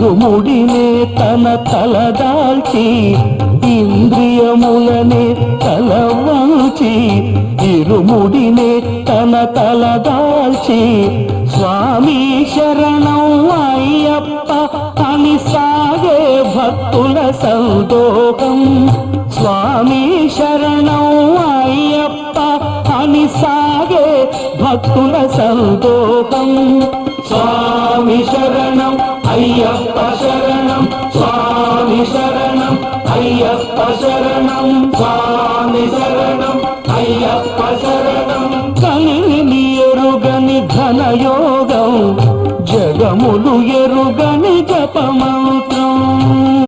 ఇరుముడినే తన తలదాల్చి ఇంద్రియములనే తలవంచి ఇరుముడినే తన తలదాల్చి స్వామి శరణం అయ్యప్ప అని సాగే భక్తుల సందోహం స్వామి శరణం అయ్యప్ప అని సాగే భక్తుల సందోహం స్వామి శరణం అయ్యప్ప శరణం స్వామి శరణం అయ్యప్ప శరణం